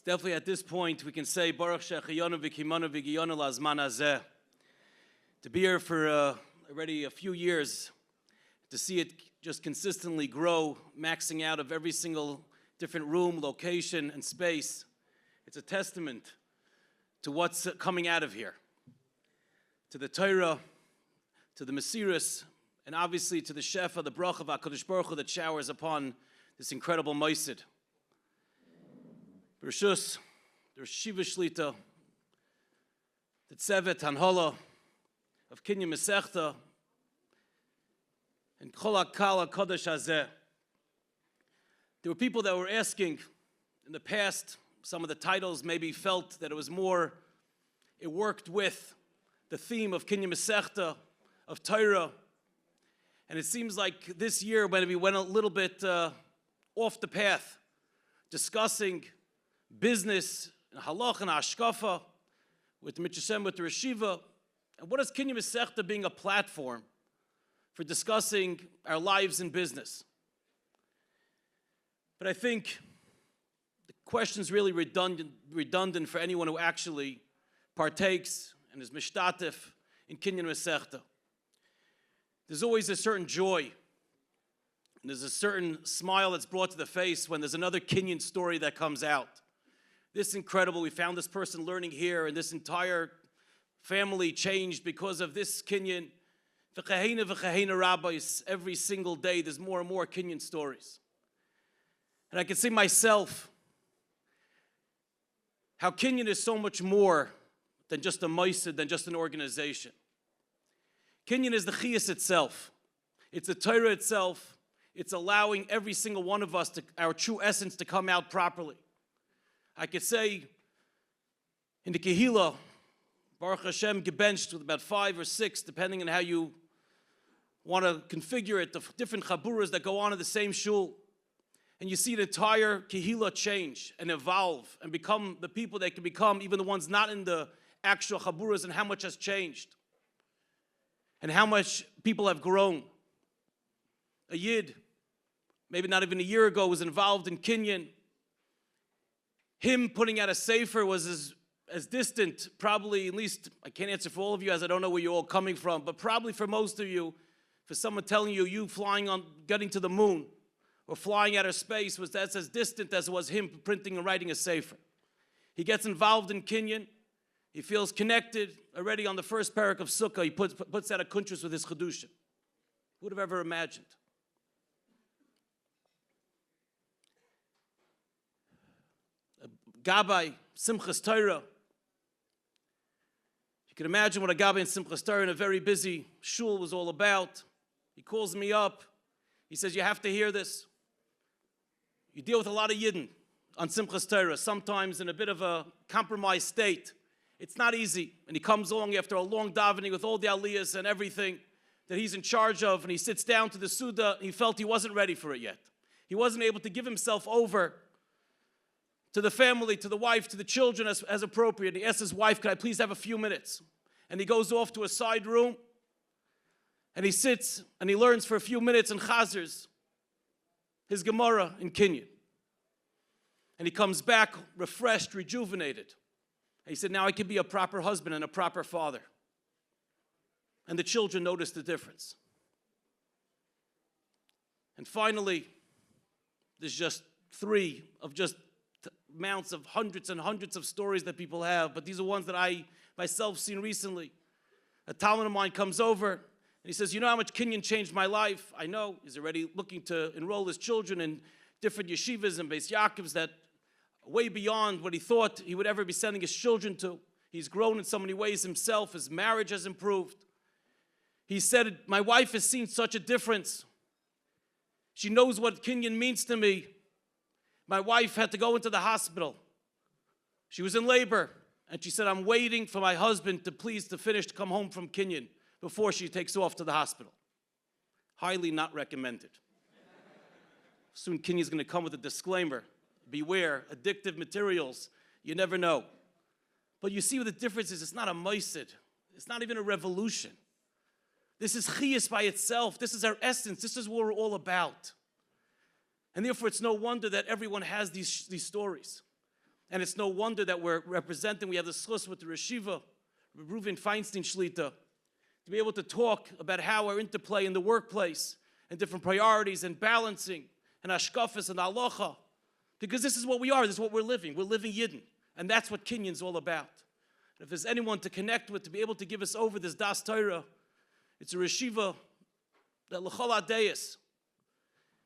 Definitely at this point we can say Baruch Shechayonu v'Kimanu v'Giyonu Lazman Hazeh. To be here for already a few years, to see it just consistently grow, maxing out of every single different room, location, and space, it's a testament to what's coming out of here, to the Torah, to the Mesiris, and obviously to the Shefa, the Bracha of HaKadosh Baruch Hu that showers upon this incredible Moisid. Bereshus, the Shiva Shlita, the Tzevet Hanhola of Kinyan Hamasechta, and Kol HaKal HaKadosh Hazeh. There were people that were asking in the past, some of the titles maybe felt that it was more, it worked with the theme of Kinyan Hamasechta, of Torah. And it seems like this year when we went a little bit off the path, discussing business, and halach and hashkafa, with the Mitzvah, with the Reshiva, and what is Kinyan Hamasechta being a platform for discussing our lives in business. But I think the question is really redundant for anyone who actually partakes and is mishtatif in Kinyan Hamasechta. There's always a certain joy, and there's a certain smile that's brought to the face when there's another Kinyan story that comes out. This is incredible. We found this person learning here, and this entire family changed because of this Kinyan. V'chahena rabbis, every single day there's more and more Kinyan stories. And I can see myself how Kinyan is so much more than just a moisid, than just an organization. Kinyan is the chiyas itself. It's the Torah itself. It's allowing every single one of us, our true essence, to come out properly. I could say in the Kehillah, Baruch Hashem gebenched with about 5 or 6, depending on how you want to configure it, the different chaburas that go on in the same shul. And you see the entire Kehillah change and evolve and become the people they can become, even the ones not in the actual chaburas, and how much has changed. And how much people have grown. A Yid, maybe not even a year ago, was involved in Kinyan. Him putting out a sefer was as distant, probably, at least, I can't answer for all of you as I don't know where you're all coming from, but probably for most of you, for someone telling you flying on, getting to the moon, or flying out of space, that's as distant as it was him printing and writing a sefer. He gets involved in Kinyan. He feels connected already on the first parak of Sukkah. He puts out a kuntrus with his Chedushin. Who would have ever imagined? A Gabbai, Simchas Torah. You can imagine what a Gabbai in Simchas Torah in a very busy shul was all about. He calls me up. He says, you have to hear this. You deal with a lot of Yidden on Simchas Torah, sometimes in a bit of a compromised state. It's not easy. And he comes along after a long davening with all the aliyahs and everything that he's in charge of, and he sits down to the Suda, and he felt he wasn't ready for it yet. He wasn't able to give himself over to the family, to the wife, to the children as appropriate. He asks his wife, could I please have a few minutes? And he goes off to a side room, and he sits, and he learns for a few minutes in Chazers, his Gemara in Kinyan. And he comes back refreshed, rejuvenated. And he said, now I can be a proper husband and a proper father. And the children noticed the difference. And finally, there's just 3 of just amounts of hundreds and hundreds of stories that people have, but these are ones that I myself seen recently. A Talmud of mine comes over, and he says, you know how much Kinyan changed my life? I know. He's already looking to enroll his children in different yeshivas and Beis Yaakovs that way beyond what he thought he would ever be sending his children to. He's grown in so many ways himself. His marriage has improved. He said, my wife has seen such a difference. She knows what Kinyan means to me. My wife had to go into the hospital. She was in labor, and she said, I'm waiting for my husband to finish to come home from Kinyan before she takes off to the hospital. Highly not recommended. Soon Kinyan's going to come with a disclaimer. Beware, addictive materials, you never know. But you see what the difference is. It's not a moisid. It's not even a revolution. This is chiyas by itself. This is our essence. This is what we're all about. And therefore, it's no wonder that everyone has these stories. And it's no wonder that we're representing, we have the schus with the Reshiva, Rueven Feinstein Shlita, to be able to talk about how our interplay in the workplace and different priorities and balancing and ashkafis and aloha. Because this is what we are, this is what we're living. We're living Yidden. And that's what Kinyan's all about. And if there's anyone to connect with, to be able to give us over this Das Torah, it's a Reshiva that L'chol Adeis,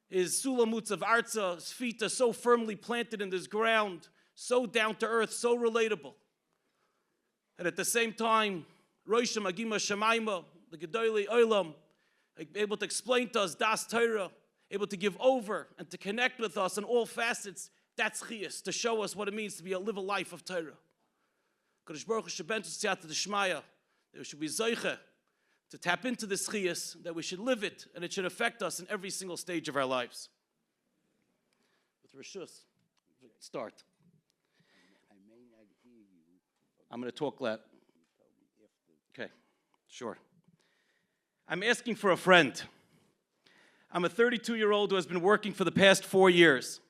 his sulamutz of Arza, his feet are so firmly planted in this ground, so down to earth, so relatable. And at the same time, Rosham Agima Shemaima, the Gedolei Olam, able to explain to us Das Torah, able to give over and to connect with us in all facets. That's chiyas, to show us what it means to live a life of Torah. Kodesh Baruch Hu shebent us siyata d'shmaya, that we should be zoiche to tap into this chiyas, that we should live it, and it should affect us in every single stage of our lives. With Rishus, start. I'm going to talk loud. Okay, sure. I'm asking for a friend. I'm a 32-year-old who has been working for the past 4 years.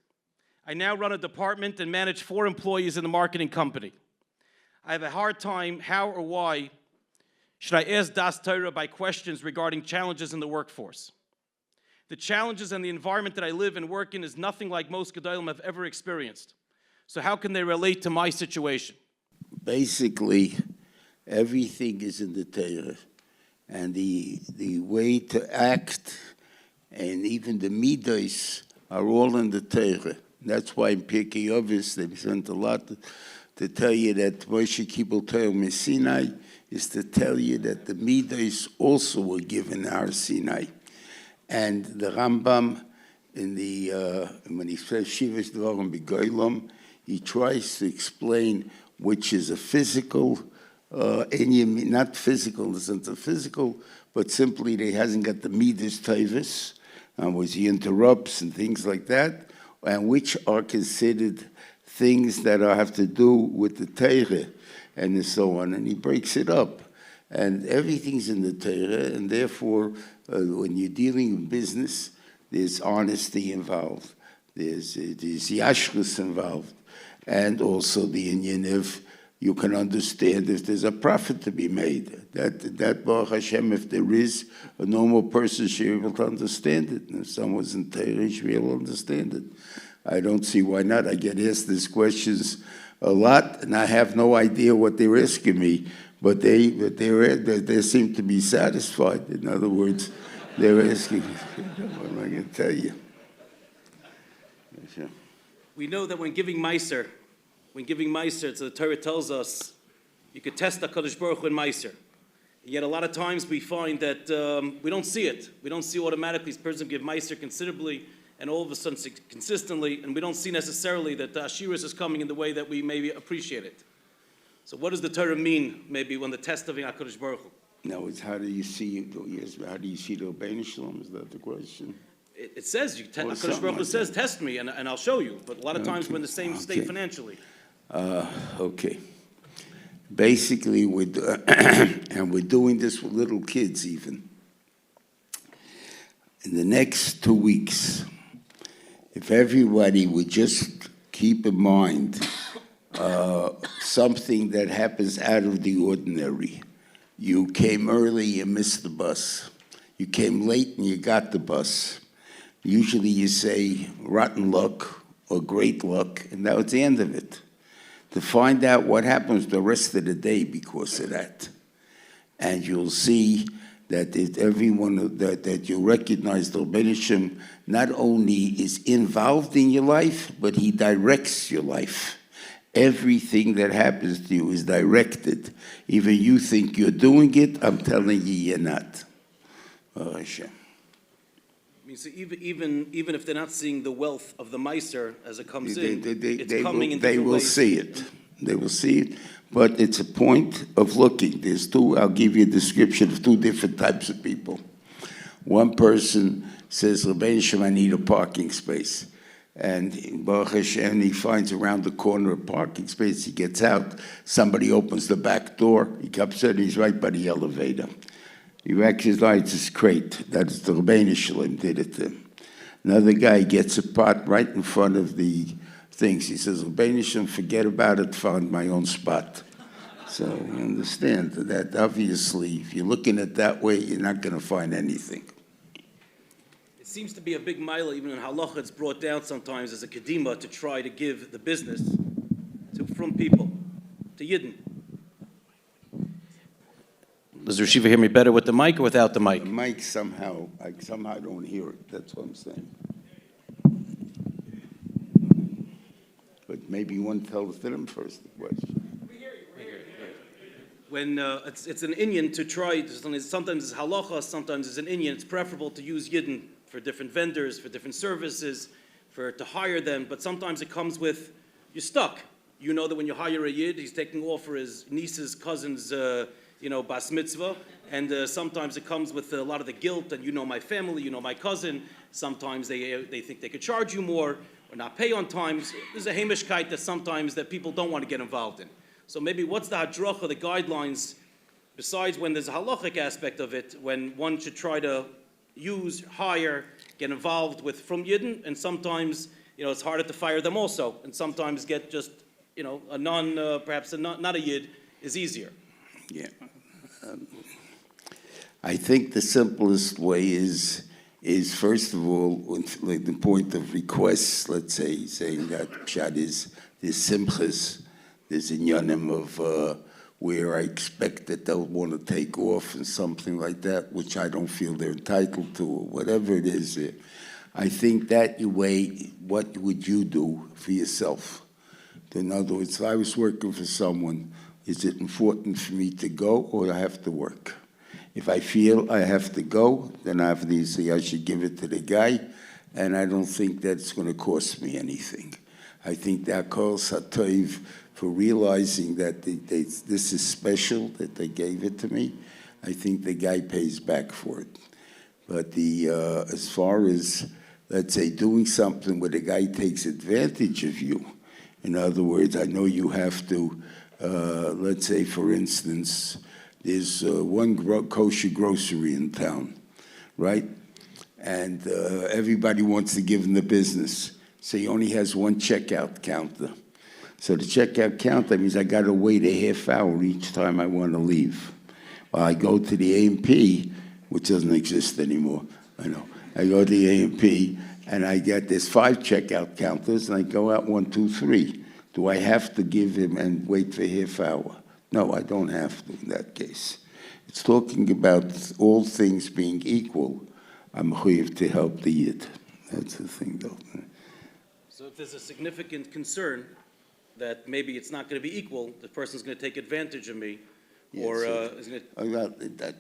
I now run a department and manage 4 employees in the marketing company. I have a hard time how or why should I ask Das Torah by questions regarding challenges in the workforce. The challenges and the environment that I live and work in is nothing like most Gedolim have ever experienced. So how can they relate to my situation? Basically, everything is in the Torah, and the way to act and even the midos are all in the Torah. That's why in Pirkei Avos they spent a lot to tell you that Moshe Kibbel Torah Sinai is to tell you that the midos also were given our Sinai. And the Rambam, in the when he says Shivas Dvarim B'Goylam, he tries to explain which is a physical, not physical in the sense of physical, but simply he hasn't got the midas tavis, which he interrupts and things like that, and which are considered things that have to do with the Torah and so on. And he breaks it up. And everything's in the Torah, and therefore, when you're dealing in business, there's honesty involved, there's yashrus involved, and also the Inyan of you can understand if there's a profit to be made. That Baruch Hashem, if there is, a normal person should be able to understand it. And if someone's in Torah, he should be able to understand it. I don't see why not. I get asked these questions a lot, and I have no idea what they're asking me, but they seem to be satisfied. In other words, they're asking, what am I going to tell you? We know that when giving Meiser, so the Torah tells us you could test HaKadosh Baruch Hu in Meiser. Yet a lot of times we find that we don't see it. We don't see automatically this person give Meiser considerably and all of a sudden consistently, and we don't see necessarily that the Ashiras is coming in the way that we maybe appreciate it. So what does the Torah mean, maybe, when the test of HaKadosh Baruch Hu? No, it's how do you see the Rebbeinu Shalom? Is that the question? It says, HaKadosh Baruch Hu says, test me, and I'll show you. But a lot of times we're in the same state financially. Okay. Basically, and we're doing this with little kids even. In the next 2 weeks, if everybody would just keep in mind something that happens out of the ordinary. You came early, you missed the bus. You came late and you got the bus. Usually you say rotten luck or great luck, and that was the end of it. To find out what happens the rest of the day because of that. And you'll see that everyone that you recognize the Rebbeinu Shalom not only is involved in your life, but he directs your life. Everything that happens to you is directed. Even you think you're doing it, I'm telling you, you're not. Oh, Hashem. I mean, so even if they're not seeing the wealth of the Meiser as it comes in, it's coming in different ways. They will see it. They will see it. But it's a point of looking. There's I'll give you a description of 2 different types of people. One person says, Rebbeinu Shalom, I need a parking space. And Baruch Hashem, he finds around the corner a parking space. He gets out. Somebody opens the back door. He comes in. He's right by the elevator. He recognizes his crate. That's the Rebbeinu Shalom did it to him. Another guy gets a pot right in front of the things. He says, Rebbeinu, forget about it, find my own spot. So you understand that obviously, if you're looking at it that way, you're not going to find anything. It seems to be a big mile, even in halacha, it's brought down sometimes as a kedima to try to give the business from people, to Yidden. Does the Yeshiva hear me better with the mic or without the mic? The mic somehow, I somehow don't hear it. That's what I'm saying. But maybe you want to tell them first the question. When it's an Inyan to try, sometimes it's halacha, sometimes it's an Inyan, it's preferable to use Yidden for different vendors, for different services, to hire them, but sometimes it comes with, you're stuck. You know that when you hire a Yid, he's taking off for his niece's cousin's, bas mitzvah, and sometimes it comes with a lot of the guilt, and you know my family, you know my cousin, sometimes they think they could charge you more, or not pay on time. There's a Hamasechta that sometimes that people don't want to get involved in. So maybe what's the hadracha, the guidelines, besides when there's a halachic aspect of it, when one should try to use, hire, get involved with from Yidden, and sometimes, it's harder to fire them also, and sometimes get just, a perhaps not a Yid is easier. Yeah. I think the simplest way is first of all, like the point of requests, let's say, saying that Pshat is simchas, there's inyanim of where I expect that they'll want to take off and something like that, which I don't feel they're entitled to, or whatever it is. I think that way, what would you do for yourself? In other words, if I was working for someone, is it important for me to go or I have to work? If I feel I have to go, then obviously I should give it to the guy, and I don't think that's going to cost me anything. I think that calls Hatoiv for realizing that this is special, that they gave it to me. I think the guy pays back for it. But as far as, let's say, doing something where the guy takes advantage of you, in other words, I know you have to, let's say, for instance, there's one kosher grocery in town, right? And everybody wants to give him the business. So he only has one checkout counter. So the checkout counter means I got to wait a half hour each time I want to leave. Well, I go to the A&P, which doesn't exist anymore. I know. I go to the A&P, and I get there's 5 checkout counters, and I go out 1, 2, 3. Do I have to give him and wait for a half hour? No, I don't have to in that case. It's talking about all things being equal. I'm chayav to help the Yid. That's the thing, though. So if there's a significant concern that maybe it's not going to be equal, the person's going to take advantage of me, or is going to...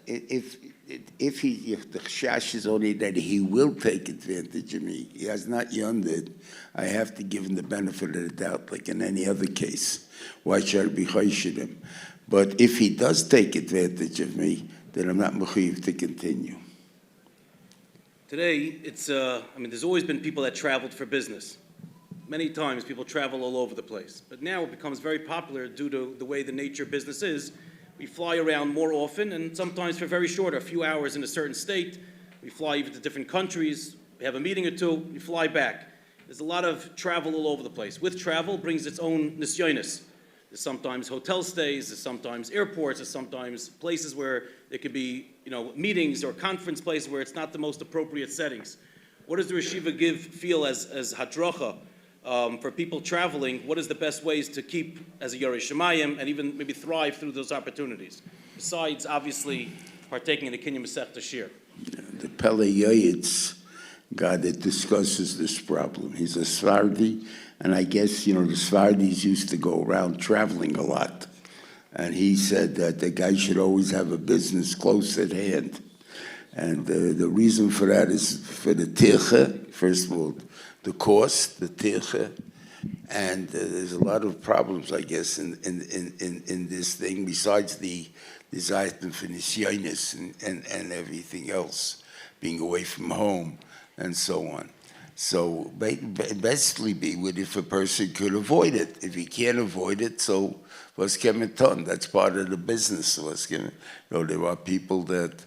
If the chash is only that he will take advantage of me, he has not yonded, I have to give him the benefit of the doubt, like in any other case. Why should I be chayshid him? But if he does take advantage of me, then I'm not mechuyev to continue. Today, there's always been people that traveled for business. Many times people travel all over the place. But now it becomes very popular due to the way the nature of business is. We fly around more often, and sometimes for very short, a few hours in a certain state. We fly even to different countries. We have a meeting or two, we fly back. There's a lot of travel all over the place. With travel brings its own nisyonis. There's sometimes hotel stays, there's sometimes airports, there's sometimes places where there could be, meetings or conference places where it's not the most appropriate settings. What does the Yeshiva feel as hadracha for people traveling? What is the best ways to keep as a Yorei Shemayim and even maybe thrive through those opportunities? Besides, obviously, partaking in the Kinyan Masechta Shir. The Pele Yoetz guy that discusses this problem. He's a Sephardi, and I guess, the Sephardis used to go around traveling a lot. And he said that the guy should always have a business close at hand. And the reason for that is for the tircha, first of all, the cost, the tircha, and there's a lot of problems, I guess, in this thing, besides the zaytim for nisyonis and everything else, being away from home, and so on. So basically be with if a person could avoid it. If he can't avoid it, so was kemeton. That's part of the business. There are people that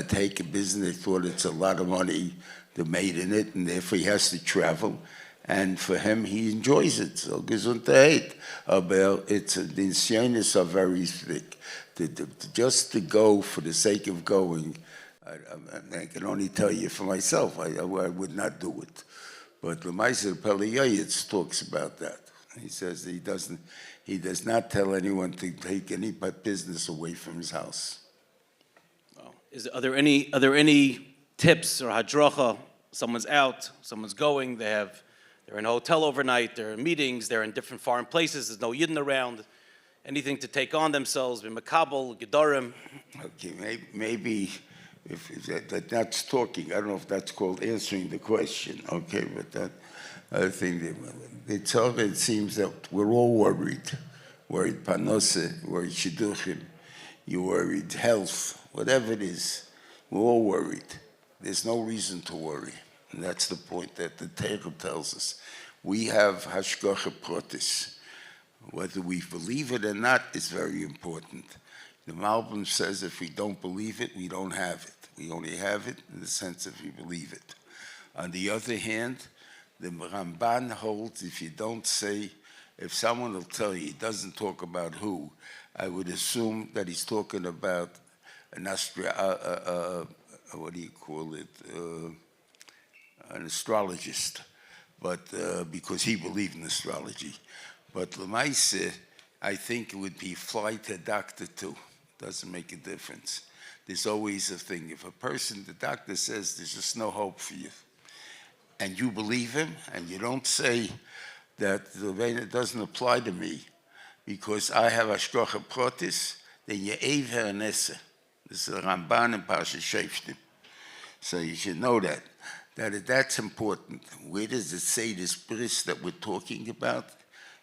take a business, they thought it's a lot of money they made in it, and therefore he has to travel. And for him, he enjoys it. So Gesundheit. But the insionists are very thick. Just to go for the sake of going, I can only tell you for myself, I would not do it. But the Meiser Peliyayitz talks about that. He says he does not tell anyone to take any business away from his house. Well, are there any tips or hadracha? Someone's out, someone's going, they're in a hotel overnight, they're in meetings, they're in different foreign places, there's no yidden around. Anything to take on themselves, b'makabel, gedarim. Okay, maybe if that's talking. I don't know if that's called answering the question. Okay, but that I think it seems that we're all worried panose, worried shidduchim, you're worried health, whatever it is, we're all worried. There's no reason to worry, and that's the point that the Torah tells us. We have hashgacha pratis. Whether we believe it or not is very important. The Malbim says if we don't believe it, we don't have it. We only have it in the sense if we believe it. On the other hand, the Ramban holds if you don't say, if someone will tell you he doesn't talk about who, I would assume that he's talking about an what do you call it, an astrologist, but because he believed in astrology. But Lemaise, I think it would be fly to doctor too. Doesn't make a difference. There's always a thing. If the doctor says there's just no hope for you, and you believe him, and you don't say that the Vena doesn't apply to me because I have Ashkocha Protis, then you Ever and Esse. This is the Ramban and Pasha Sheftim. So you should know that's important. Where does it say this bris that we're talking about?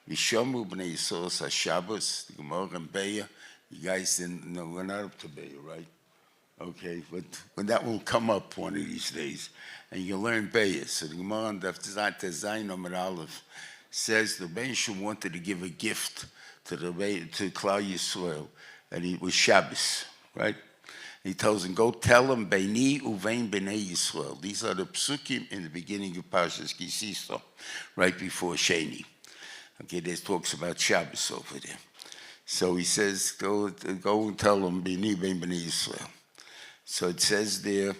Vishomu b'nei Yisrael Shabbos, the Gemara and Beya. You guys didn't know, we're not up to Beya, right? Okay, but when that will come up one of these days, and you learn Beya. So the Gemara on Daf Zayin Omer Aleph says the Ben Shem wanted to give a gift to Klal Yisrael, and it was Shabbos, right? He tells him, go tell him, Beini uvein b'nei Yisrael. These are the psukim in the beginning of Parshas Kisisa, right before Sheni. Okay, there's talks about Shabbos over there. So he says, go and tell him, Beini uvein b'nei Yisrael. So it says there,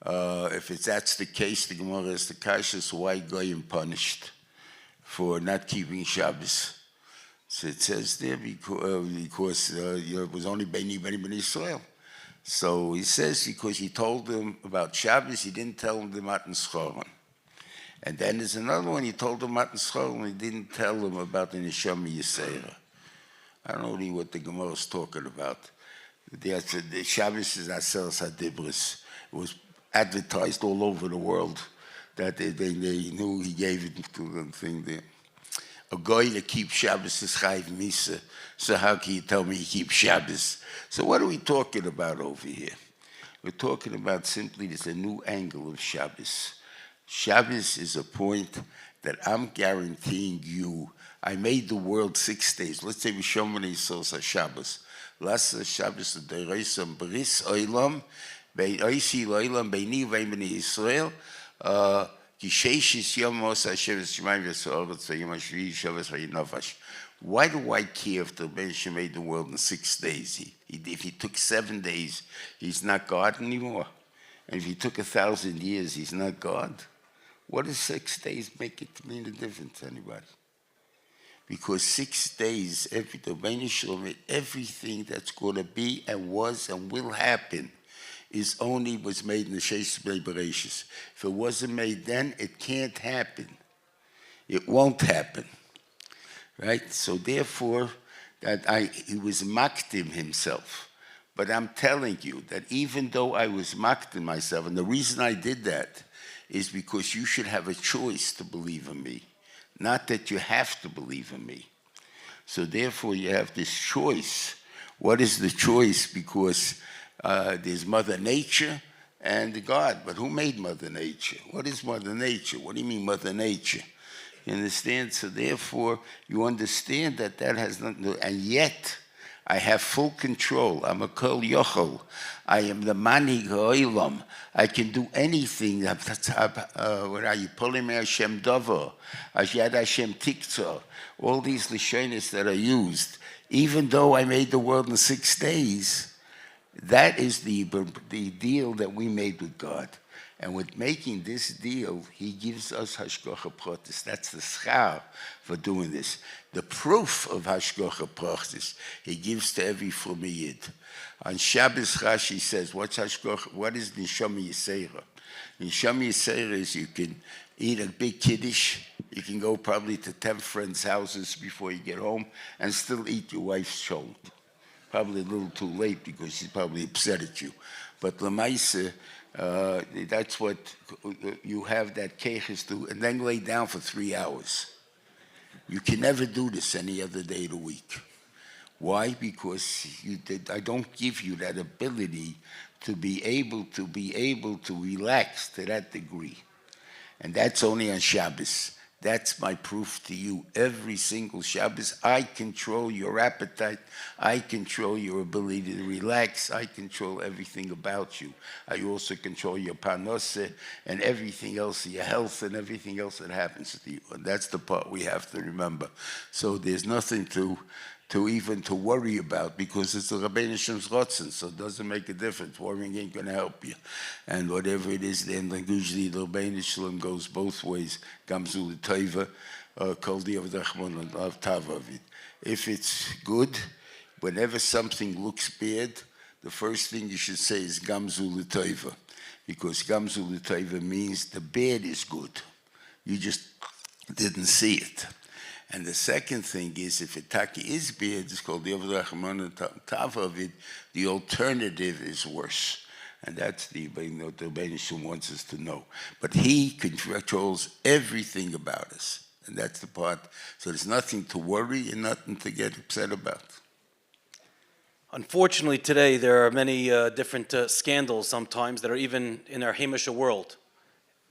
if that's the case, the Gemara is the Kashas, why Goyim punished for not keeping Shabbos? So it says there because it was only Beini uvein b'nei Yisrael. So he says because he told them about Shabbos, he didn't tell them the Matan Schoron. And then there's another one, he told them Matan Schoron, he didn't tell them about the Neshama Yisera. I don't know what the Gemara is talking about. The Shabbos is Aseres HaDibros. It was advertised all over the world that they knew he gave it to the thing there. A guy that keeps Shabbos is Chayv Misa. So how can you tell me he keeps Shabbos? So what are we talking about over here? We're talking about simply there's a new angle of Shabbos. Shabbos is a point that I'm guaranteeing you. I made the world 6 days. Let's say V'shomrei Yisrael Shabbos. Last Shabbos the Dereisam Bris Oilam Be'oisi Oilam Be'ni Ve'mini Yisrael. Why do I care if the Ben Shem made the world in 6 days? If he took 7 days, he's not God anymore. And if he took 1,000 years, he's not God. What does 6 days make it mean a difference to anybody? Because 6 days, the Ben Shem made everything that's going to be and was and will happen was made in the Sheis Bereshis. If it wasn't made then, it can't happen. It won't happen. Right? So therefore, he was makdim himself. But I'm telling you that even though I was makdim myself, and the reason I did that is because you should have a choice to believe in me, not that you have to believe in me. So therefore, you have this choice. What is the choice? Because there's Mother Nature and God. But who made Mother Nature? What is Mother Nature? What do you mean Mother Nature? You understand? So therefore, you understand that has nothing to do. And yet, I have full control. I'm a kol yochel. I am the manig ha'olam. I can do anything. What are you? Polim Hashem Dovo, Yad Hashem Tiktzah. All these lishonis that are used. Even though I made the world in 6 days, that is the deal that we made with God. And with making this deal, he gives us hashgacha pratis. That's the schar for doing this. The proof of hashgacha pratis, he gives to every Yid. On Shabbos, Rashi says, what is neshama yisera? Neshama yisera is you can eat a big kiddush, you can go probably to 10 friends' houses before you get home, and still eat your wife's shoulder. Probably a little too late because she's probably upset at you. But l'maisa, that's what you have that keches to, and then lay down for 3 hours. You can never do this any other day of the week. Why? Because I don't give you that ability to be able to relax to that degree. And that's only on Shabbos. That's my proof to you. Every single Shabbos, I control your appetite. I control your ability to relax. I control everything about you. I also control your parnasseh and everything else, your health and everything else that happens to you. And that's the part we have to remember. So there's nothing to worry about because it's the Rabbeinu Shem's Rotzen, so it doesn't make a difference. Worrying ain't going to help you. And whatever it is, then usually the Rabbeinu Shalom goes both ways. Gamzu l'toiva, kol di'av dachmon of tavavid. If it's good, whenever something looks bad, the first thing you should say is Gamzu l'toiva, because Gamzu l'toiva means the bad is good. You just didn't see it. And the second thing is, if a taki is bad, it's called the Tavavid, the alternative is worse. And that's the Rebbeinu Shalom wants us to know. But he controls everything about us. And that's the part. So there's nothing to worry and nothing to get upset about. Unfortunately, today there are many different scandals sometimes that are even in our Hamisha world.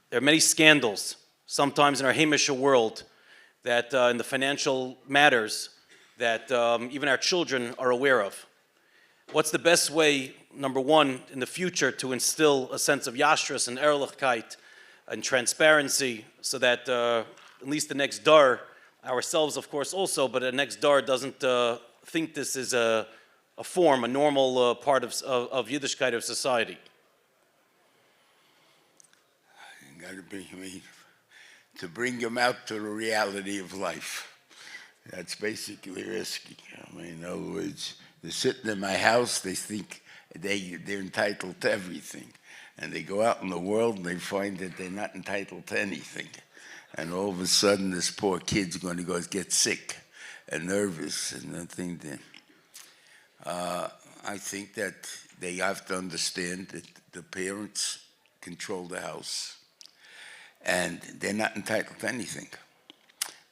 There are many scandals sometimes in our Hamisha world that in the financial matters that even our children are aware of. What's the best way, number one, in the future to instill a sense of yashrus and ehrlichkeit and transparency so that at least the next dar, ourselves of course also, but the next dar doesn't think this is a form, a normal part of Yiddishkeit of society? You gotta be to bring them out to the reality of life. That's basically risky. I mean, in other words, they're sitting in my house, they think they're entitled to everything. And they go out in the world and they find that they're not entitled to anything. And all of a sudden, this poor kid's going to go get sick and nervous and nothing. I think that they have to understand that the parents control the house. And they're not entitled to anything.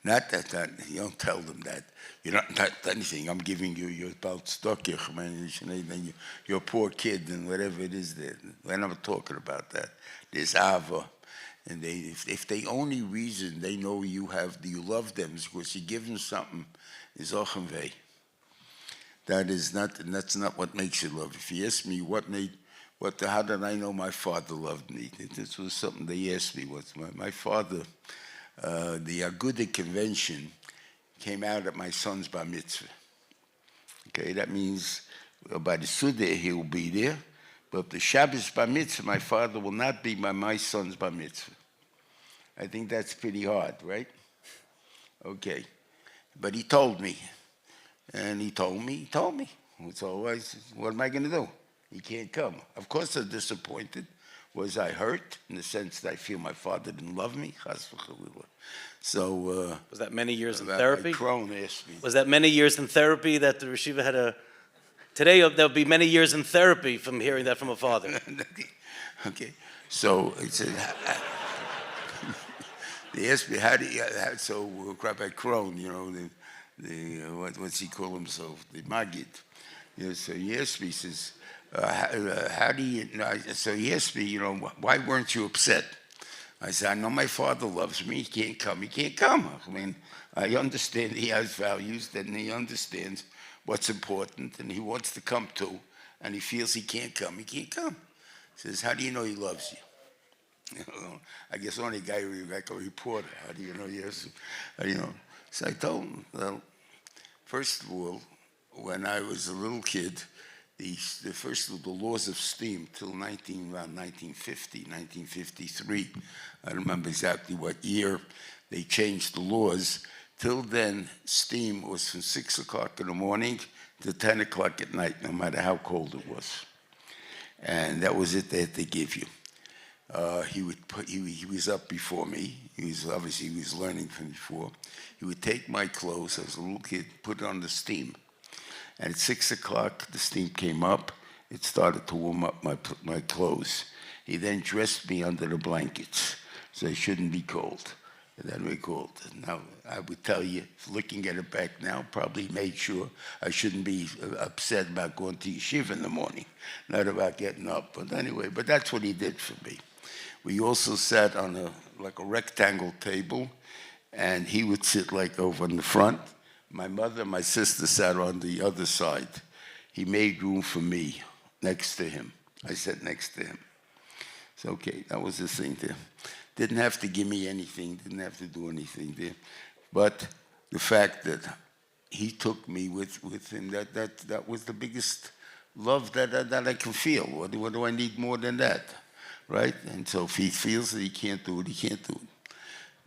Not that you don't tell them that. You're not entitled to anything. I'm giving you your your poor kid and whatever it is there. We're not talking about that. There's Ava. And if the only reason they know you love them is because you give them something, is Ochenvei. That's not what makes you love. If you ask me how did I know my father loved me? This was something they asked me. My father, the Aguda convention came out at my son's bar mitzvah. Okay, that means by the Suda he'll be there, but the Shabbos bar mitzvah, my father will not be by my son's bar mitzvah. I think that's pretty hard, right? Okay, but he told me, and he told me. It's always, what am I going to do? He can't come. Of course I'm disappointed. Was I hurt in the sense that I feel my father didn't love me? So was that many years in therapy? Crone asked me. Was that many years in therapy that the Yeshiva had a... Today there'll be many years in therapy from hearing that from a father. Okay. So he said, they asked me, so Rabbi Crone, what's he call himself? The Magid. So he asked me, he says, how do you, so he asked me, why weren't you upset? I said, I know my father loves me. He can't come. I mean, I understand he has values, and he understands. what's important, and he wants to come too, and he feels he can't come. He can't come. He says, how do you know he loves you? I guess only a guy like a reporter. How do you know? Yes. How do you know? So I told him, well, first of all, when I was a little kid, the laws of steam till around 1950, 1953. I don't remember exactly what year they changed the laws. Till then, steam was from 6 o'clock in the morning to 10 o'clock at night, no matter how cold it was. And that was it they had to give you. He was up before me. He was learning from before. He would take my clothes as a little kid, put it on the steam. And at 6 o'clock, the steam came up. It started to warm up my clothes. He then dressed me under the blankets, so I shouldn't be cold. And then we cold. Now, I would tell you, looking at it back now, probably made sure I shouldn't be upset about going to yeshiva in the morning, not about getting up. But anyway, but that's what he did for me. We also sat on a rectangle table, and he would sit like over in the front. My mother and my sister sat on the other side. He made room for me next to him. I sat next to him. So, okay, that was the thing there. Didn't have to give me anything, didn't have to do anything there. But the fact that he took me with him, that was the biggest love that I can feel. What do I need more than that, right? And so if he feels that he can't do it, he can't do it.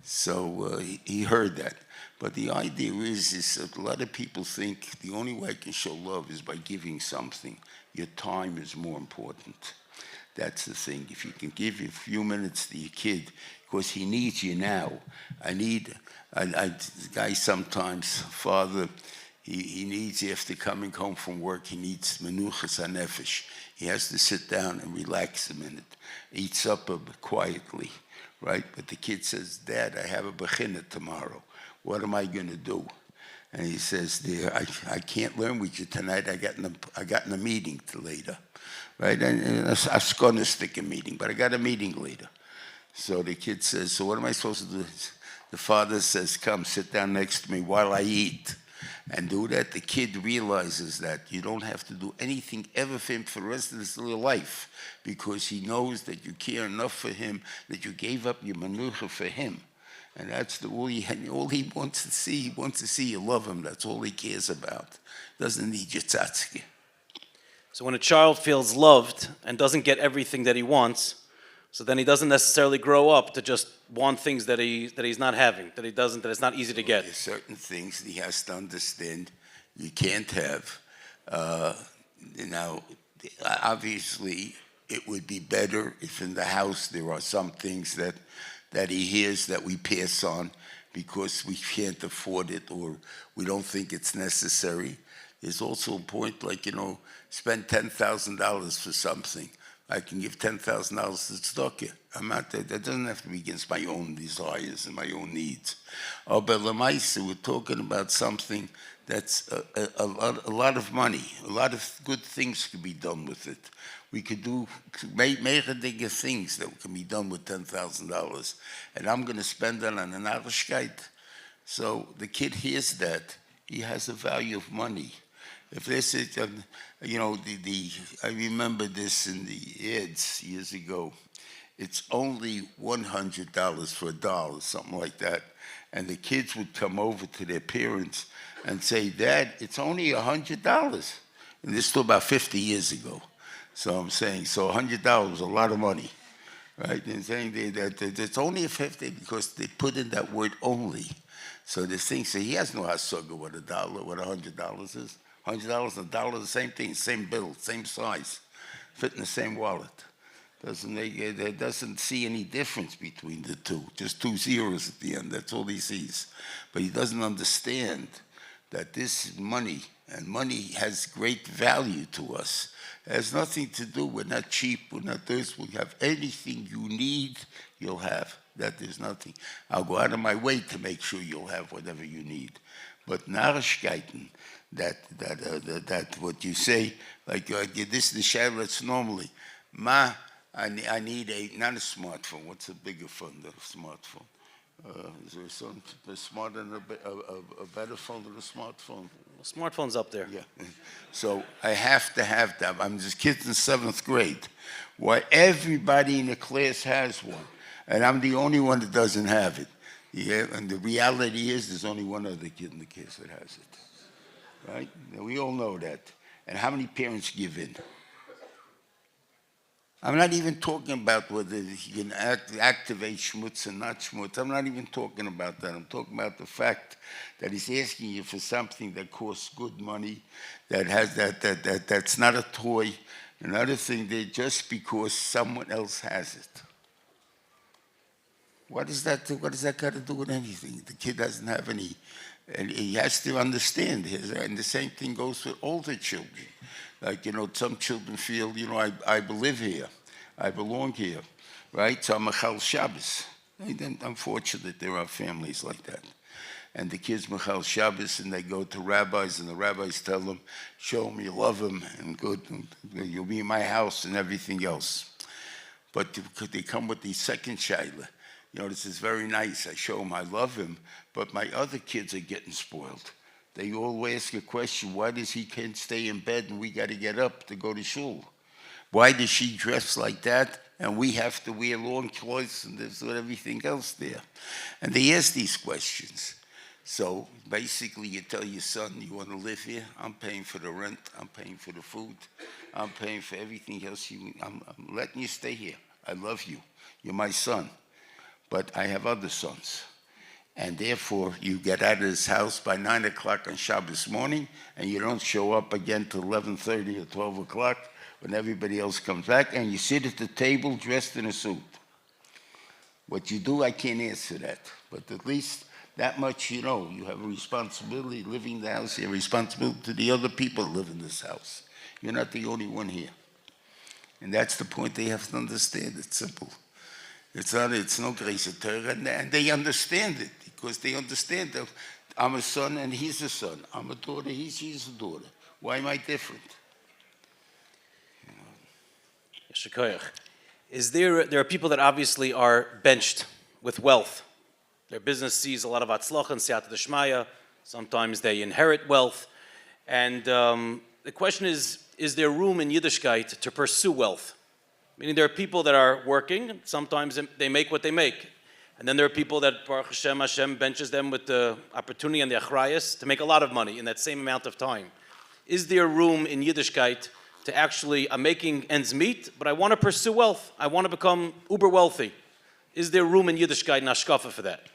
So he heard that. But the idea is that a lot of people think the only way I can show love is by giving something. Your time is more important. That's the thing. If you can give a few minutes to your kid, because he needs you now. The guy sometimes, father, he needs, after coming home from work, he needs menuchas hanefesh. He has to sit down and relax a minute, eat supper quietly, right? But the kid says, Dad, I have a bechina tomorrow. What am I going to do? And he says, Dear, I can't learn with you tonight. I got in a meeting till later. Right? And Askanus stick a meeting, but I got a meeting later. So the kid says, so what am I supposed to do? The father says, come, sit down next to me while I eat. And do that. The kid realizes that you don't have to do anything ever for him for the rest of his little life, because he knows that you care enough for him, that you gave up your manucha for him. And that's all he wants to see. He wants to see you love him. That's all he cares about. Doesn't need your tzatzki. So when a child feels loved and doesn't get everything that he wants, so then he doesn't necessarily grow up to just want things that he's not having, that it's not easy to get. There's certain things he has to understand you can't have. Obviously, it would be better if in the house there are some things that he hears that we pass on because we can't afford it or we don't think it's necessary. There's also a point like, spend $10,000 for something. I can give $10,000 to tzedakah. I'm not there. That doesn't have to be against my own desires and my own needs. But Lamaisa, we're talking about something that's a lot of money. A lot of good things can be done with it. We could do mehrdige things that can be done with $10,000. And I'm going to spend that on an Arishkeit. So the kid hears that. He has a value of money. If this is, I remember this in the ads years ago. It's only $100 for a doll or something like that. And the kids would come over to their parents and say, Dad, it's only $100. And this is still about 50 years ago. So I'm saying, so $100 was a lot of money, right? And saying that it's only a 50 because they put in that word only. So this thing, so he has no hasaga what $100 is. $100 and a dollar, the same thing, same bill, same size, fit in the same wallet. Doesn't see any difference between the two, just 2 zeros at the end. That's all he sees. But he doesn't understand that this money, and money has great value to us. It has nothing to do, we're not cheap, we're not this, we have anything you need, you'll have. That there's nothing. I'll go out of my way to make sure you'll have whatever you need. But Narishkeiten, that what you say, like this is the Shabbos normally. I need not a smartphone. What's a bigger phone than a smartphone? Is there something smarter than a better phone than a smartphone? Smartphone's up there. Yeah. So I have to have that. I'm just kids in 7th grade. Why everybody in the class has one, and I'm the only one that doesn't have it. Yeah, and the reality is there's only one other kid in the class that has it. Right? And we all know that. And how many parents give in? I'm not even talking about whether you can activate schmutz and not schmutz. I'm not even talking about that. I'm talking about the fact that he's asking you for something that costs good money, that has that's not a toy. Another thing, that just because someone else has it. What does that got to do with anything? The kid doesn't have any, and he has to understand. And the same thing goes with older children. Like, some children feel, I live here. I belong here, right? So I'm a Chal Shabbos. I'm fortunate there are families like that. And the kids Machal Shabbos, and they go to rabbis, and the rabbis tell them, show them you love them, and good, you'll be in my house, and everything else. But they come with the second shaila. This is very nice. I show him I love him, but my other kids are getting spoiled. They all ask a question, why does he can't stay in bed and we got to get up to go to shul? Why does she dress like that and we have to wear long clothes and there's everything else there? And they ask these questions. So basically you tell your son, you want to live here? I'm paying for the rent. I'm paying for the food. I'm paying for everything else. I'm letting you stay here. I love you. You're my son. But I have other sons. And therefore, you get out of this house by 9 o'clock on Shabbos morning, and you don't show up again till 11:30 or 12 o'clock when everybody else comes back, and you sit at the table dressed in a suit. What you do, I can't answer that. But at least that much you know. You have a responsibility living in the house. You have a responsibility to the other people that live in this house. You're not the only one here. And that's the point they have to understand. It's simple. It's no grace Torah, and they understand it because they understand that I'm a son and he's a son. I'm a daughter, she's a daughter. Why am I different? There are people that obviously are benched with wealth. Their business sees a lot of atzlach and siyata d'shmaya. Sometimes they inherit wealth. And the question is there room in Yiddishkeit to pursue wealth? Meaning there are people that are working, sometimes they make what they make. And then there are people that Baruch Hashem benches them with the opportunity and the achrayas to make a lot of money in that same amount of time. Is there room in Yiddishkeit to actually, I'm making ends meet, but I want to pursue wealth. I want to become uber wealthy. Is there room in Yiddishkeit and hashkafa for that?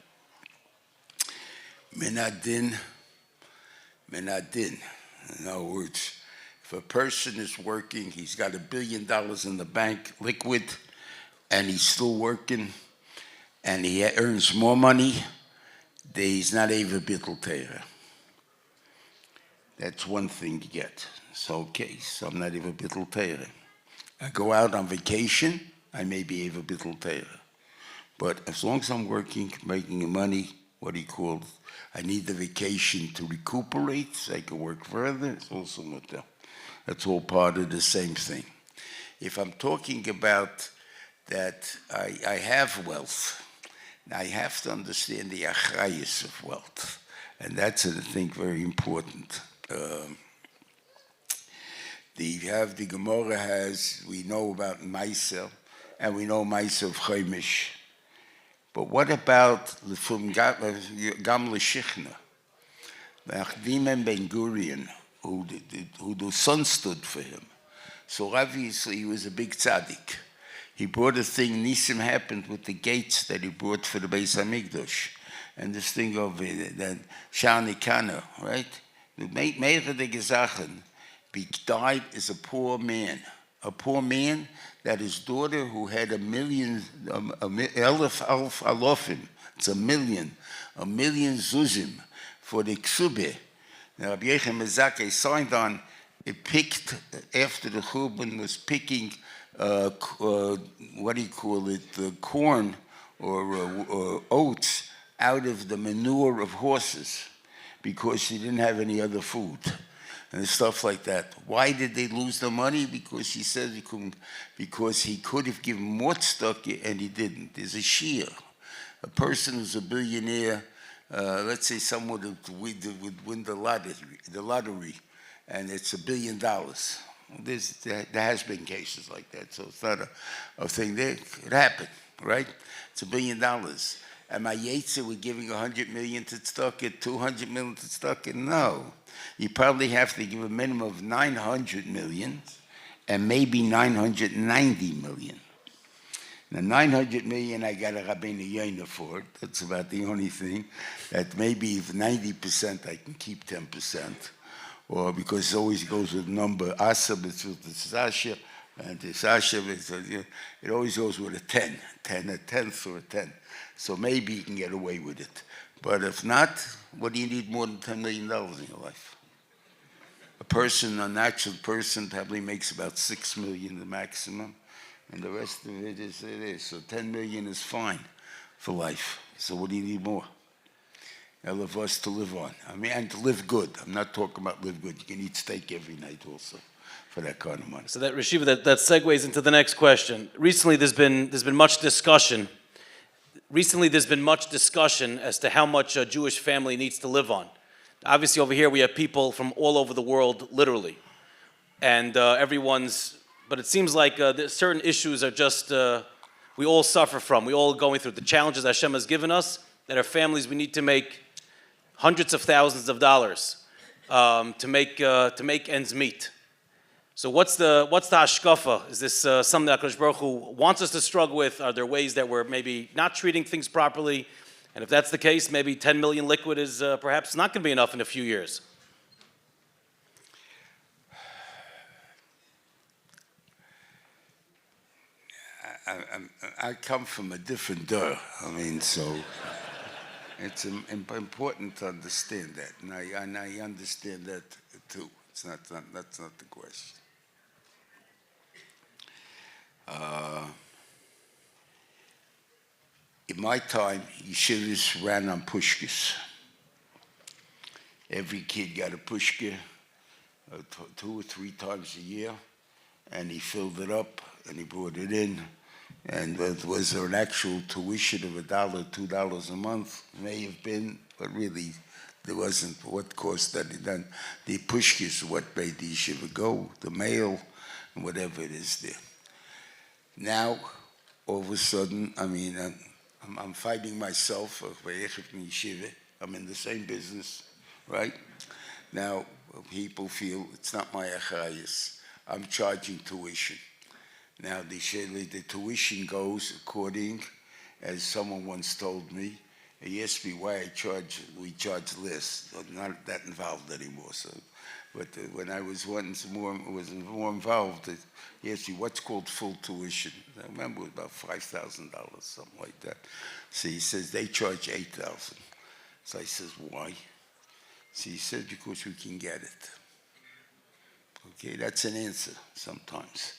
Menadin. In other words, if a person is working, he's got $1 billion in the bank, liquid, and he's still working, and he earns more money, he's not able to bittul Torah. That's one thing to get. So, okay, so I'm not able to bittul Torah. I go out on vacation, I may be able to bittul Torah. But as long as I'm working, making money, I need the vacation to recuperate so I can work further, it's also not there. That's all part of the same thing. If I'm talking about that I have wealth, I have to understand the achrayus of wealth. And that's, I think, very important. The Gemara we know about Maisa, and we know Maisa of Chaimish. But what about from Gam L'Shichna? Nachdim Ben Gurion, who the son stood for him. So obviously he was a big tzaddik. He brought a thing, Nisim happened with the gates that he brought for the Beis HaMikdash. And this thing of that Shani Kana, right? The Meir de Gezachen died as a poor man that his daughter who had a million alofim, it's a million zuzim for the ksubeh. Now, Rabbi Yechim Mezake signed on, it picked, after the Churban was picking, corn or oats out of the manure of horses because she didn't have any other food and stuff like that. Why did they lose the money? Because she said he couldn't, because he could have given more stock and he didn't. There's a shear. A person who's a billionaire let's say someone would win the lottery, and it's $1 billion. There has been cases like that, so it's not a thing there. It happened, right? It's $1 billion. And my Yetzer, we're giving 100 million to tzedakah, 200 million to tzedakah. No, you probably have to give a minimum of 900 million, and maybe 990 million. Now, 900 million, I got a Rabbeinu Yoina for it. That's about the only thing. That maybe if 90%, I can keep 10%. Or because it always goes with number Asab, it's with the Sasha, and the Sasha, it always goes with a 10, a tenth or a 10. So maybe you can get away with it. But if not, what do you need more than $10 million in your life? A natural person probably makes about $6 million the maximum, and the rest of it is it is. So 10 million is fine for life. So what do you need more? All of us to live on. I mean, and to live good. I'm not talking about live good. You can eat steak every night also for that kind of money. So that Rashiva, that segues into the next question. Recently, there's been much discussion. As to how much a Jewish family needs to live on. Obviously, over here we have people from all over the world, literally, and but it seems like certain issues are just we all suffer from. We all going through the challenges Hashem has given us. That our families, we need to make hundreds of thousands of dollars to make ends meet. So what's the hashkafa? Is this something that HaKadosh Baruch Hu wants us to struggle with? Are there ways that we're maybe not treating things properly? And if that's the case, maybe 10 million liquid is perhaps not going to be enough in a few years. I come from a different door. I mean, so it's important to understand that, and I understand that too. That's not the question. In my time, yeshivas ran on pushkas. Every kid got a pushka 2 or 3 times a year, and he filled it up and he brought it in. And was there an actual tuition of $1, $2 a month? May have been, but really there wasn't. What cost that it done? The pushkas, what made the yeshiva go, the mail, and whatever it is there. Now, all of a sudden, I mean, I'm fighting myself. I'm in the same business, right? Now, people feel it's not my achayis. I'm charging tuition. Now, the tuition goes according, as someone once told me, he asked me why we charge less. I'm not that involved anymore. So, but when I was more involved, he asked me what's called full tuition. I remember it was about $5,000, something like that. So he says they charge $8,000. So I says why? So he says because we can get it. Okay, that's an answer sometimes.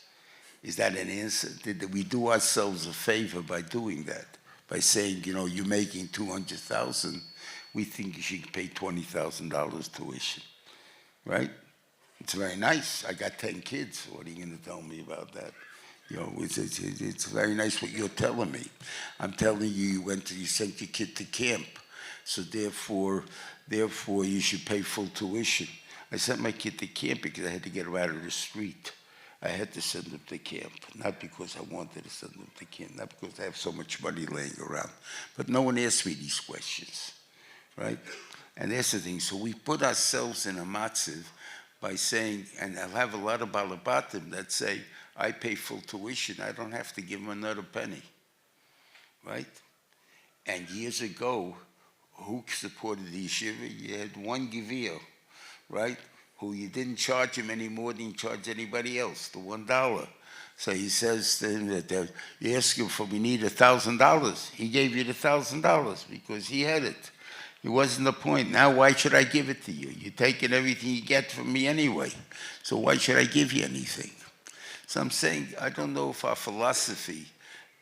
Is that an answer? Did we do ourselves a favor by doing that? By saying, you're making $200,000, we think you should pay $20,000 tuition, right? It's very nice. I got 10 kids. What are you going to tell me about that? It's very nice what you're telling me. I'm telling you, you sent your kid to camp, so therefore you should pay full tuition. I sent my kid to camp because I had to get her out of the street. I had to send them to camp, not because I wanted to send them to camp, not because I have so much money laying around. But no one asked me these questions, right? And that's the thing. So we put ourselves in a matziv by saying, and I'll have a lot of balabatim that say, I pay full tuition, I don't have to give them another penny, right? And years ago, who supported the yeshiva? You had one gevir, right? Who you didn't charge him any more than you charge anybody else, the $1. So he says to him that you ask him for, we need $1,000. He gave you the $1,000 because he had it. It wasn't the point. Now why should I give it to you? You're taking everything you get from me anyway. So why should I give you anything? So I'm saying, I don't know if our philosophy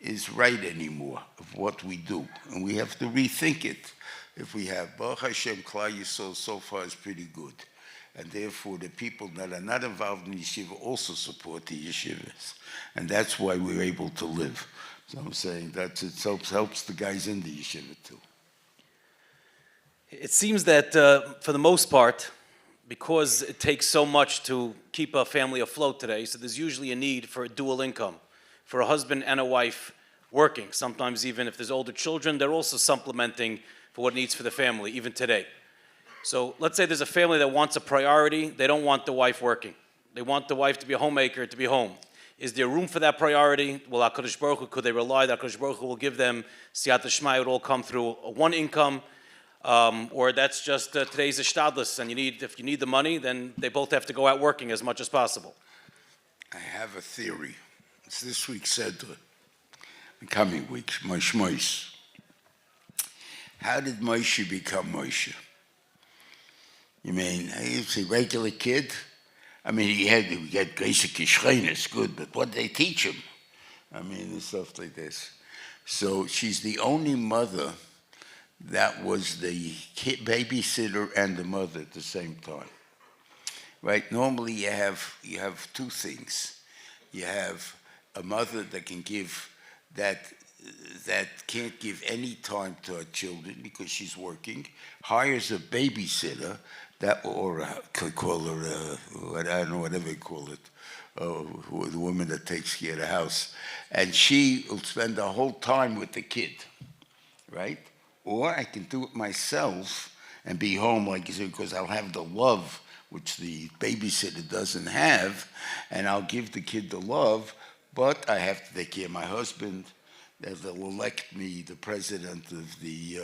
is right anymore of what we do. And we have to rethink it. If we have Baruch Hashem, Klal Yisrael so far is pretty good. And therefore, the people that are not involved in yeshiva also support the yeshivas. And that's why we're able to live. So I'm saying that it helps the guys in the yeshiva too. It seems that for the most part, because it takes so much to keep a family afloat today, so there's usually a need for a dual income, for a husband and a wife working. Sometimes even if there's older children, they're also supplementing for what needs for the family, even today. So let's say there's a family that wants a priority. They don't want the wife working. They want the wife to be a homemaker, to be home. Is there room for that priority? Well, HaKadosh Baruch Hu, could they rely that HaKadosh Baruch Hu will give them Siyata Shema, it will all come through one income? Or that's just today's ishtadlus, and if you need the money, then they both have to go out working as much as possible. I have a theory. It's this week's Seder, the coming week, Moshe. How did Moshe become Moshe? You mean, he's a regular kid? I mean, he had basic Ishreines, good, but what did they teach him? I mean, and stuff like this. So she's the only mother that was the babysitter and the mother at the same time, right? Normally you have two things. You have a mother that can give that can't give any time to her children because she's working, hires a babysitter could call her I don't know, whatever you call it, the woman that takes care of the house, and she will spend the whole time with the kid, right? Or I can do it myself and be home, like you said, because I'll have the love, which the babysitter doesn't have, and I'll give the kid the love, but I have to take care of my husband. They'll elect me the president of the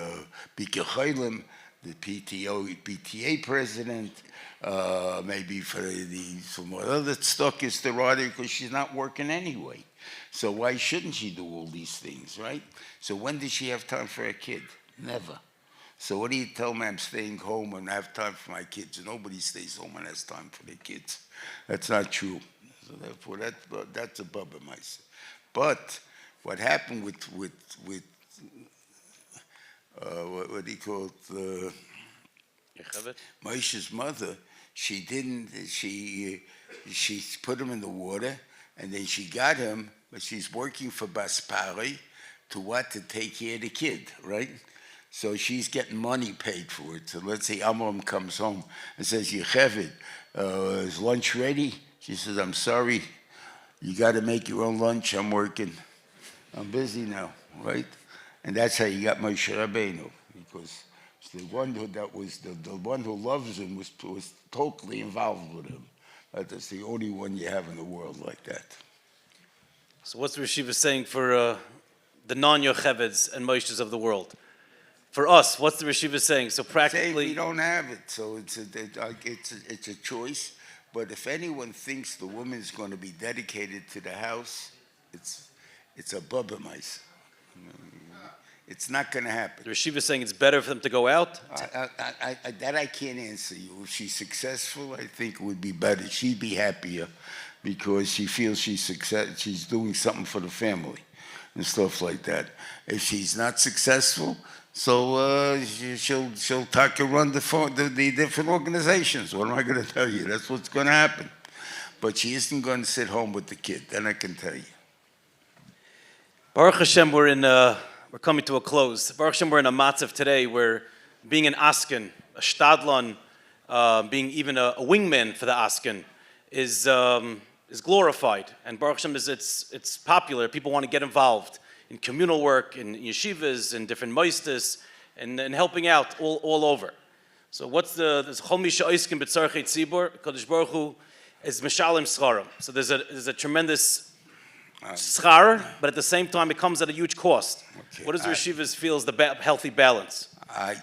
Bika Chaylim, the PTA president, maybe for some other stuck is the writer, because she's not working anyway. So why shouldn't she do all these things, right? So when does she have time for a kid? Never. So what do you tell me? I'm staying home and I have time for my kids. Nobody stays home and has time for their kids. That's not true. So therefore, that's a bubba mice. But what happened with what he called Moshe's mother, she put him in the water, and then she got him, but she's working for Baspari to take care of the kid, right? So she's getting money paid for it. So let's say Amram comes home and says, Yechevet, is lunch ready? She says, I'm sorry, you got to make your own lunch. I'm working. I'm busy now, right? And that's how you got Moshe Rabbeinu, because the one who loves him was totally involved with him. That's the only one you have in the world like that. So what's the Yeshiva saying for the non-Yocheveds and Moshes of the world? For us, what's the Yeshiva saying? So practically, we don't have it, so it's a choice. But if anyone thinks the woman is going to be dedicated to the house, it's a bubba mice. It's not going to happen. The Yeshiva is saying it's better for them to go out? That I can't answer you. If she's successful, I think it would be better. She'd be happier because she feels she's doing something for the family and stuff like that. If she's not successful, so she'll take and run the different organizations. What am I going to tell you? That's what's going to happen. But she isn't going to sit home with the kid. Then I can tell you. Baruch Hashem, we're coming to a close. Baruch Hashem, we're in a matzav today where being an Askan, a shtadlan, being even a wingman for the Askan is glorified. And Baruch Hashem, it's popular. People want to get involved in communal work, in yeshivas, in different moistas, and helping out all over. So what's this Chol Misha Oiskin B'Tzarchei Tzibur? Kadosh Baruch Hu is Meshalim Scharim. So there's a tremendous schar, but at the same time it comes at a huge cost. Okay. What does the Yeshivas feel is the healthy balance? I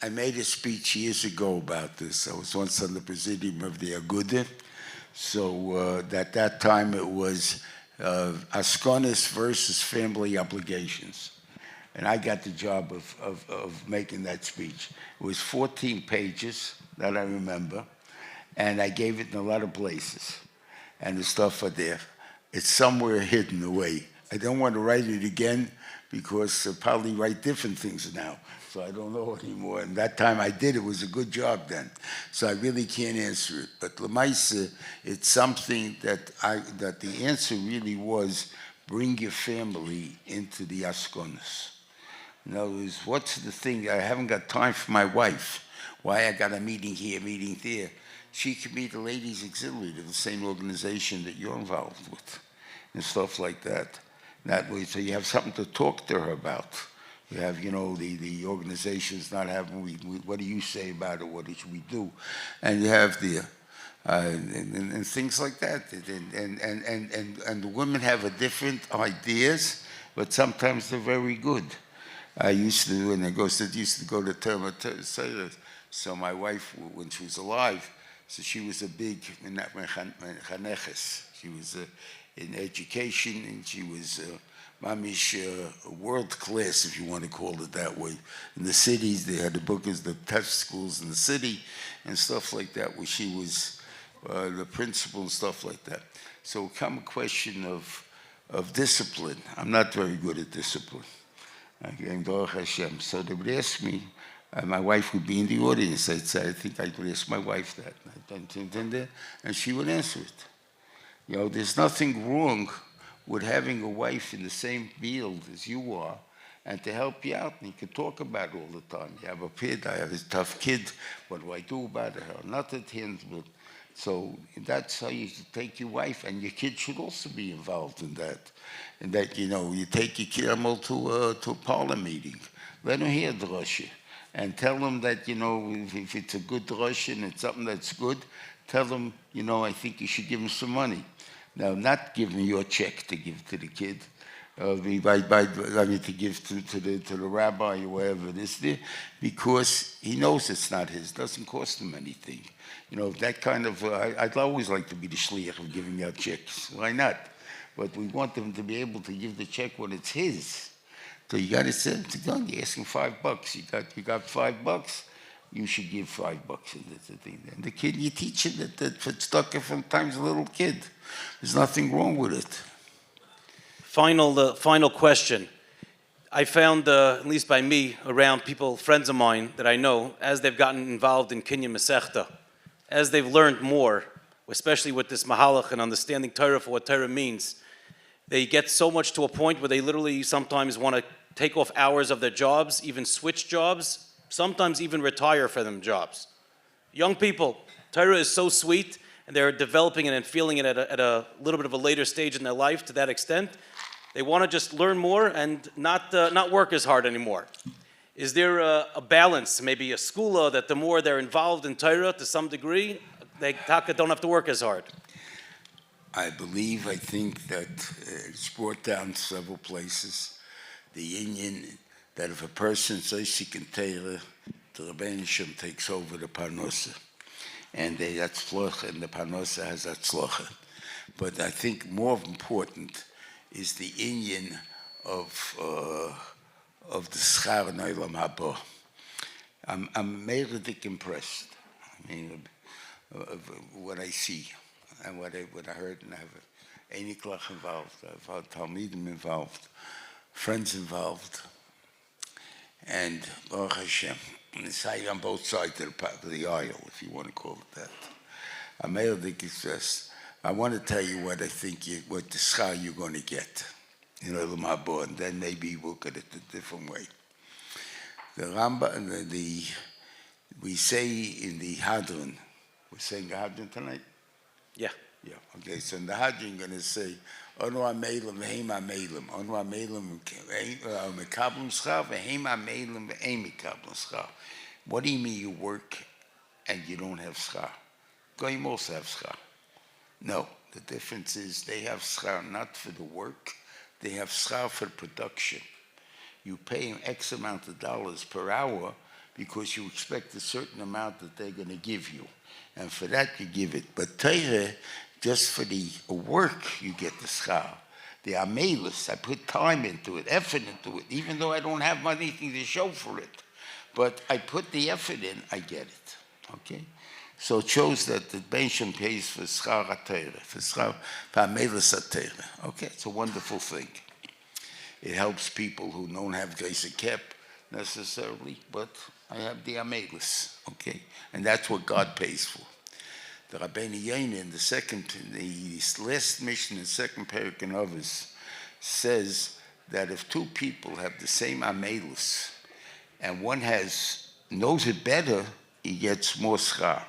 made a speech years ago about this. I was once on the presidium of the Agudah. So at that time it was Askanus versus family obligations. And I got the job of making that speech. It was 14 pages that I remember, and I gave it in a lot of places. And the stuff are there. It's somewhere hidden away. I don't want to write it again because I'll probably write different things now. So I don't know anymore. And that time I did, it was a good job then. So I really can't answer it. But Lamaisa, it's something that the answer really was, bring your family into the Askanus. In other words, what's the thing? I haven't got time for my wife. Why I got a meeting here, meeting there? She could be the ladies' auxiliary of the same organization that you're involved with, and stuff like that. That way, so you have something to talk to her about. You have, the organization's not having, what do you say about it? What should we do? And you have and things like that. And the women have a different ideas, but sometimes they're very good. I used to, when I used to go to Torah. So my wife, when she was alive, so she was a big mechaneches. She was in education, and she was mamish world class, if you want to call it that way. In the cities, they had the bookers, the test schools in the city, and stuff like that, where she was the principal and stuff like that. So come a question of discipline. I'm not very good at discipline. Okay, Baruch Hashem. So they would ask me, my wife would be in the audience. I'd say, I think I could ask my wife that. And she would answer it. There's nothing wrong with having a wife in the same field as you are and to help you out. And you can talk about it all the time. You have a kid, I have a tough kid. What do I do about it? Not at him, but so that's how you should take your wife, and your kid should also be involved in that. And that, you take your kid to a parlor meeting. Let him hear drasha. And tell them that, if it's a good drasha and it's something that's good, tell them, I think you should give him some money. Now, not give him your check to give to the kid, to give to the rabbi or whatever it is there, because he knows it's not his. It doesn't cost him anything. That kind of, I'd always like to be the shliach of giving out checks. Why not? But we want them to be able to give the check when it's his. So you got to say, you're asking $5. You got $5. You should give $5. And that's the thing. And the kid, you teach him that it's stuck from times a little kid. There's nothing wrong with it. Final question. I found, at least by me, around people, friends of mine that I know, as they've gotten involved in Kinyan Masechta, as they've learned more, especially with this mahalach and understanding Torah for what Torah means, they get so much to a point where they literally sometimes want to take off hours of their jobs, even switch jobs, sometimes even retire for them jobs. Young people, Torah is so sweet, and they're developing it and feeling it at a little bit of a later stage in their life to that extent. They want to just learn more and not work as hard anymore. Is there a balance, maybe a skula, that the more they're involved in Torah to some degree, they don't have to work as hard? I think that it's brought down several places. The Indian, that if a person says she can Torah, the Rebbeinu Shem takes over the parnosa. And that's tzlocha, and the parnosa has that tzlocha. But I think more important is the Indian of the schar in Olam Haba. I'm merely impressed. What I see and what I heard, and I have any klach involved, I've had talmidim involved, friends involved, and Baruch Hashem, and it's on both sides of the aisle, if you want to call it that. I'm merely just. I want to tell you what I think, what the schar you're going to get in Olam Haba, and then maybe we'll look at it a different way. The Rambam, we say in the Hadron, we're saying the Hadron tonight? Yeah. Yeah, okay, so in the Hadron, you're going to say, Onu ha-meilim v'heim ha-meilim, Onu ha-meilim mekablim schar, v'heim ha-meilim v'heim mekablim schar. What do you mean you work and you don't have schar? Goyim also have schar. No, the difference is they have schar not for the work, they have schar for production. You pay them X amount of dollars per hour because you expect a certain amount that they're going to give you. And for that, you give it. But Torah, just for the work, you get the schar. The amelus, I put time into it, effort into it, even though I don't have anything to show for it. But I put the effort in, I get it. Okay? So it shows that the Ben Shem pays for schar ha-Torah, for amelus ha-Torah. Okay, it's a wonderful thing. It helps people who don't have Geisa Kep necessarily, but I have the amelus, okay? And that's what God pays for. The Rabbeinu Yonah in the last mission in second parak in Avos says that if two people have the same amelus, and one knows it better, he gets more schar.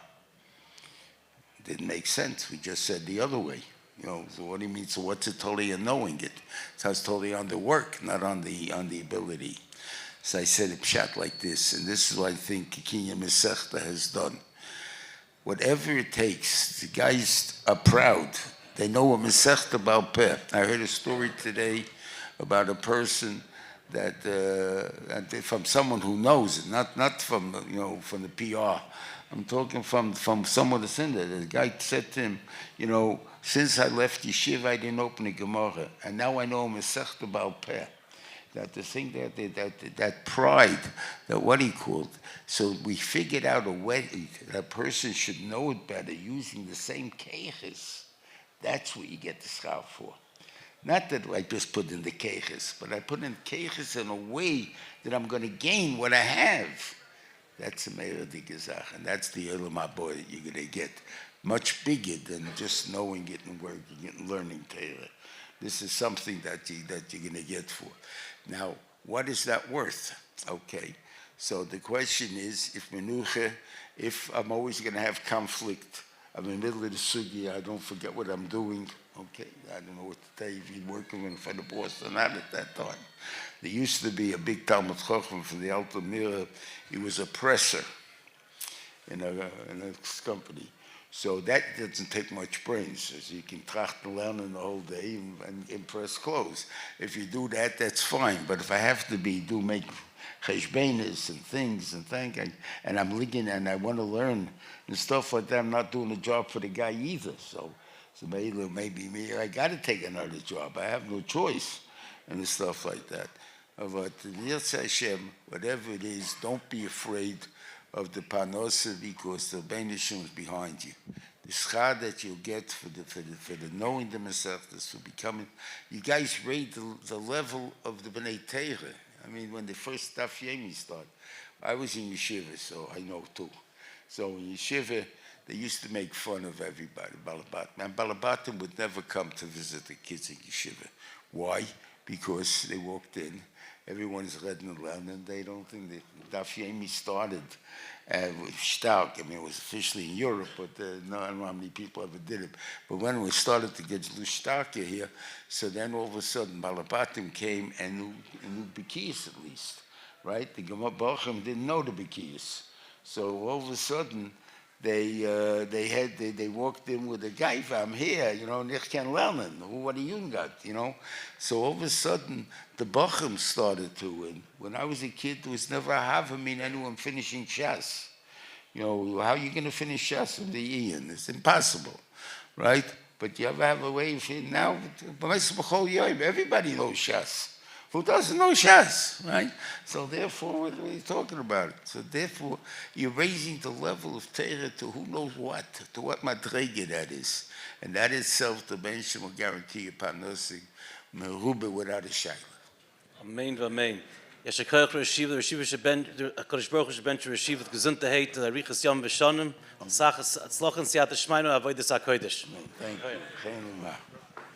Didn't make sense. We just said the other way. So what do you mean? So what's it totally in knowing it? So it's totally on the work, not on the ability. So I said it pshat like this, and this is what I think Kinyan Hamasechta has done. Whatever it takes, the guys are proud. They know a Masechta Baal Peh. I heard a story today about a person that from someone who knows it, not from from the PR. I'm talking from someone that's in there. The guy said to him, since I left yeshiva, I didn't open a Gemara, and now I know a Masechta Baal Peh. That the thing that pride, that what he called. So we figured out a way that person should know it better using the same keiches. That's what you get the schar for. Not that I just put in the keiches, but I put in keiches in a way that I'm going to gain what I have. That's a meira digazach, and that's the elam boy that you're going to get much bigger than just knowing it and working it and learning Torah. This is something that you're going to get for. Now, what is that worth? Okay, so the question is, if I'm always going to have conflict, I'm in the middle of the sugya, I don't forget what I'm doing. Okay, I don't know what to tell you if you're working for the boss or not at that time. There used to be a big Talmud Chacham from the Alta Mira. He was a presser in a company. So that doesn't take much brains. So you can tracht and learn the whole day and press clothes. If you do that, that's fine. But if I have to make cheshbenis and things and I'm looking and I want to learn and stuff like that, I'm not doing a job for the guy either. So maybe me, I got to take another job. I have no choice and stuff like that. But Hashem, whatever it is, don't be afraid of the panosa, because the Beinishim is behind you. The schar that you'll get for the knowing the Masechtas, for becoming, you guys rate the level of the Bnei Torah. I mean, when the first Daf Yomi started, I was in yeshiva, so I know too. So in yeshiva, they used to make fun of everybody, Balabatim. And Balabatim would never come to visit the kids in yeshiva. Why? Because they walked in, everyone's read and learned, and they don't think that Daf Yomi started with stark. I mean, it was officially in Europe, but no, I don't know how many people ever did it. But when we started to get starker here, so then all of a sudden, Balabatim came and knew Bekiyas at least, right? The Gemara Bacham didn't know the Bekiyas. So all of a sudden, they walked in with a guy, I'm here, ich can learn. What do you got, So all of a sudden, the Bacham started to, and when I was a kid, there was never a Havamim anyone finishing Shas. How are you going to finish Shas in the Ian? It's impossible, right? But you ever have a way of it now? Everybody knows Shas. Who doesn't know Shas, right? So therefore, what are you talking about? So therefore, you're raising the level of Torah to who knows what, to what madrega that is. And that itself, the Beinishim will guarantee you panosig, merube without a shayla. Amen, amen. Yeshakayach Reshiva, the Reshiva Sheben, HaKadosh Baruch Hu Sheben Reshiva, the Gesundheit, the Arichas Yom V'Shonim, Sachas Atzlochen Siyat Shmeinu, Avodas HaKodesh. Thank you.